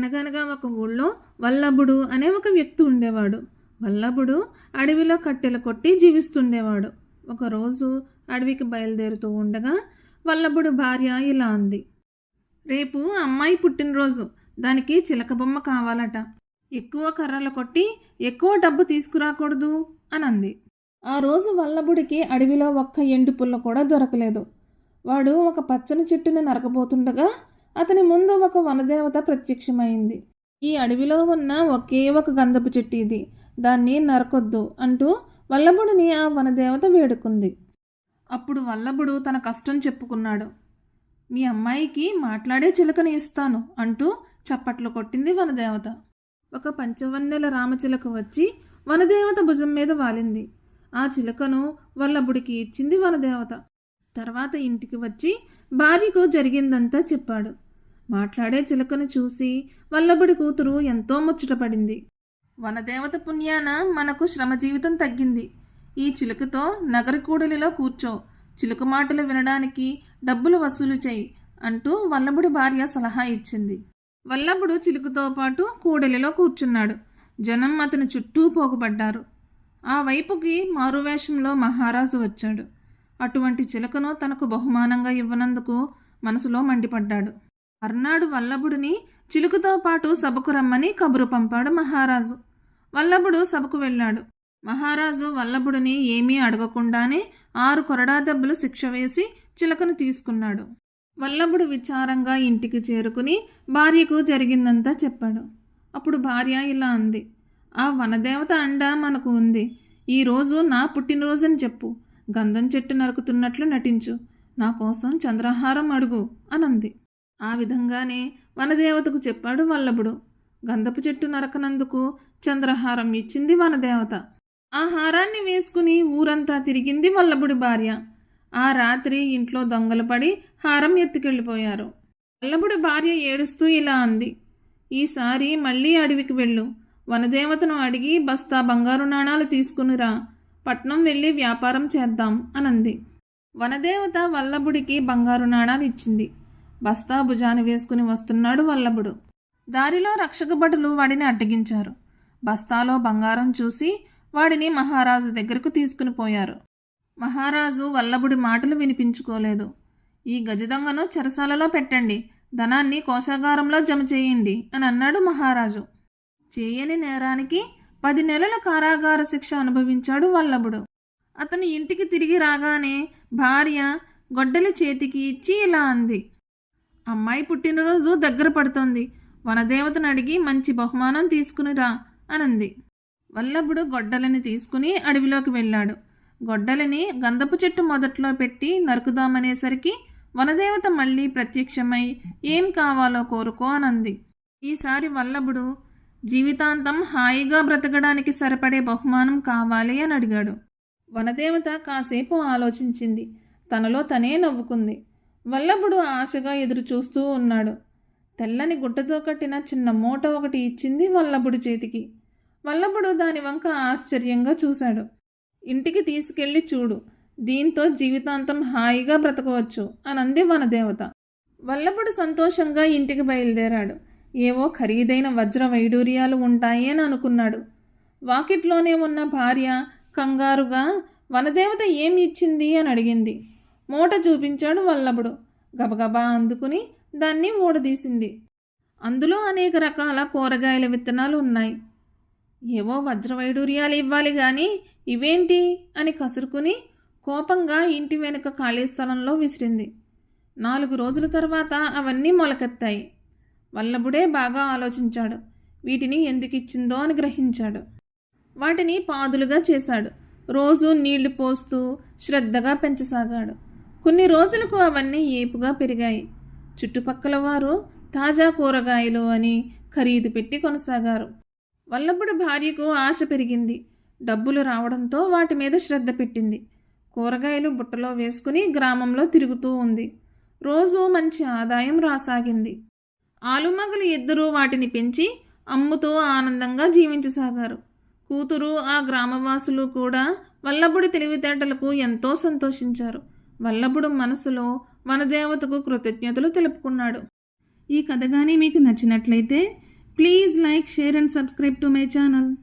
అనగనగా ఒక ఊళ్ళో వల్లభుడు అనే ఒక వ్యక్తి ఉండేవాడు. వల్లభుడు అడవిలో కట్టెలు కొట్టి జీవిస్తుండేవాడు. ఒకరోజు అడవికి బయలుదేరుతూ ఉండగా వల్లభుడు భార్య ఇలా అంది, రేపు అమ్మాయి పుట్టినరోజు, దానికి చిలక బొమ్మ కావాలట. ఎక్కువ కర్రలు కొట్టి ఎక్కువ డబ్బు తీసుకురాకూడదు అని అంది. ఆ రోజు వల్లభుడికి అడవిలో ఒక్క ఎండు పుల్ల కూడా దొరకలేదు. వాడు ఒక పచ్చని చెట్టుని నరకబోతుండగా అతని ముందు ఒక వనదేవత ప్రత్యక్షమైంది. ఈ అడవిలో ఉన్న ఒకే ఒక గంధపు చెట్టు ఇది, దాన్ని నరకొద్దు అంటూ వల్లభుడిని ఆ వనదేవత వేడుకుంది. అప్పుడు వల్లభుడు తన కష్టం చెప్పుకున్నాడు. మీ అమ్మాయికి మాట్లాడే చిలుకని ఇస్తాను అంటూ చప్పట్లు కొట్టింది వనదేవత. ఒక పంచవన్నెల రామచిలుక వచ్చి వనదేవత భుజం మీద వాలింది. ఆ చిలుకను వల్లభుడికి ఇచ్చింది వనదేవత. తర్వాత ఇంటికి వచ్చి భార్యకు జరిగిందంతా చెప్పాడు. మాట్లాడే చిలుకను చూసి వల్లభుడి కూతురు ఎంతో ముచ్చటపడింది. వనదేవత పుణ్యాన మనకు శ్రమ జీవితం తగ్గింది. ఈ చిలుకతో నగరి కూడలిలో కూర్చో, చిలుక మాటలు వినడానికి డబ్బులు వసూలు చేయి అంటూ వల్లభుడి భార్య సలహా ఇచ్చింది. వల్లభుడు చిలుకతో పాటు కూడలిలో కూర్చున్నాడు. జనం అతని చుట్టూ పోగుపడ్డారు. ఆ వైపుకి మారువేషంలో మహారాజు వచ్చాడు. అటువంటి చిలుకను తనకు బహుమానంగా ఇవ్వనందుకు మనసులో మండిపడ్డాడు. మర్నాడు వల్లభుడిని చిలుకతో పాటు సభకు రమ్మని కబురు పంపాడు మహారాజు. వల్లభుడు సభకు వెళ్ళాడు. మహారాజు వల్లభుడిని ఏమీ అడగకుండానే 6 కొరడా దెబ్బలు శిక్ష వేసి చిలుకను తీసుకున్నాడు. వల్లభుడు విచారంగా ఇంటికి చేరుకుని భార్యకు జరిగిందంతా చెప్పాడు. అప్పుడు భార్య ఇలా అంది, ఆ వనదేవత అండ మనకు ఉంది. ఈరోజు నా పుట్టినరోజని చెప్పు, గంధం చెట్టు నరుకుతున్నట్లు నటించు, నా కోసం చంద్రహారం అడుగు అనంది. ఆ విధంగానే వనదేవతకు చెప్పాడు వల్లభుడు. గంధపు చెట్టు నరకనందుకు చంద్రహారం ఇచ్చింది వనదేవత. ఆ హారాన్ని వేసుకుని ఊరంతా తిరిగింది వల్లభుడి భార్య. ఆ రాత్రి ఇంట్లో దొంగలు పడి హారం ఎత్తుకెళ్ళిపోయారు. వల్లభుడి భార్య ఏడుస్తూ ఇలా అంది, ఈసారి మళ్ళీ అడవికి వెళ్ళు, వనదేవతను అడిగి బస్తా బంగారు నాణాలు తీసుకునిరా, పట్నం వెళ్ళి వ్యాపారం చేద్దాం అనంది. వనదేవత వల్లభుడికి బంగారు నాణాలు ఇచ్చింది. బస్తా భుజాన వేసుకుని వస్తున్నాడు వల్లభుడు. దారిలో రక్షక భటులు వాడిని అడ్డగించారు. బస్తాలో బంగారం చూసి వాడిని మహారాజు దగ్గరకు తీసుకుని పోయారు. మహారాజు వల్లభుడి మాటలు వినిపించుకోలేదు. ఈ గజదొంగను చెరసాలలో పెట్టండి, ధనాన్ని కోశాగారంలో జమ చేయండి అని అన్నాడు మహారాజు. చేయని నేరానికి 10 నెలల కారాగార శిక్ష అనుభవించాడు వల్లభుడు. అతను ఇంటికి తిరిగి రాగానే భార్య గొడ్డలి చేతికి ఇచ్చి ఇలా అంది, అమ్మాయి పుట్టినరోజు దగ్గర పడుతోంది, వనదేవతను అడిగి మంచి బహుమానం తీసుకునిరా అనంది. వల్లభుడు గొడ్డలిని తీసుకుని అడవిలోకి వెళ్ళాడు. గొడ్డలిని గంధపు చెట్టు మొదట్లో పెట్టి నరుకుదామనేసరికి వనదేవత మళ్ళీ ప్రత్యక్షమై ఏం కావాలో కోరుకో అనంది. ఈసారి వల్లభుడు జీవితాంతం హాయిగా బ్రతకడానికి సరిపడే బహుమానం కావాలి అని అడిగాడు. వనదేవత కాసేపు ఆలోచించింది. తనలో తనే నవ్వుకుంది. వల్లభుడు ఆశగా ఎదురు చూస్తూ ఉన్నాడు. తెల్లని గుడ్డతో కట్టిన చిన్న మూట ఒకటి ఇచ్చింది వల్లభుడి చేతికి. వల్లభుడు దాని వంక ఆశ్చర్యంగా చూశాడు. ఇంటికి తీసుకెళ్ళి చూడు, దీంతో జీవితాంతం హాయిగా బ్రతకవచ్చు అనంది వనదేవత. వల్లభుడు సంతోషంగా ఇంటికి బయలుదేరాడు. ఏవో ఖరీదైన వజ్ర వైడూర్యాలు ఉంటాయి అని అనుకున్నాడు. వాకిట్లోనే ఉన్న భార్య కంగారుగా వనదేవత ఏమి ఇచ్చింది అని అడిగింది. మూట చూపించాడు వల్లభుడు. గబగబా అందుకుని దాన్ని ఊడదీసింది. అందులో అనేక రకాల కూరగాయల విత్తనాలు ఉన్నాయి. ఏవో వజ్ర వైడూర్యాలు ఇవ్వాలి కానీ ఇవేంటి అని కసురుకుని కోపంగా ఇంటి వెనుక ఖాళీ స్థలంలో విసిరింది. 4 రోజుల తర్వాత అవన్నీ మొలకెత్తాయి. వల్లభుడే బాగా ఆలోచించాడు. వీటిని ఎందుకు ఇచ్చిందో అని గ్రహించాడు. వాటిని పాదులుగా చేశాడు. రోజు నీళ్లు పోస్తూ శ్రద్ధగా పెంచసాగాడు. కొన్ని రోజులకు అవన్నీ ఏపుగా పెరిగాయి. చుట్టుపక్కల వారు తాజా కూరగాయలు అని ఖరీదు పెట్టి కొనసాగారు. వల్లభుడి భార్యకు ఆశ పెరిగింది. డబ్బులు రావడంతో వాటి మీద శ్రద్ధ పెట్టింది. కూరగాయలు బుట్టలో వేసుకుని గ్రామంలో తిరుగుతూ ఉంది. రోజు మంచి ఆదాయం రాసాగింది. ఆలుమగలు ఇద్దరూ వాటిని పెంచి అమ్ముతూ ఆనందంగా జీవించసాగారు. కూతురు ఆ గ్రామవాసులు కూడా వల్లభుడి తెలివితేటలకు ఎంతో సంతోషించారు. వల్లభుడు మనసులో వనదేవతకు కృతజ్ఞతలు తెలుపుకున్నాడు. ఈ కథ కానీ మీకు నచ్చినట్లయితే Please like, share and subscribe to my channel.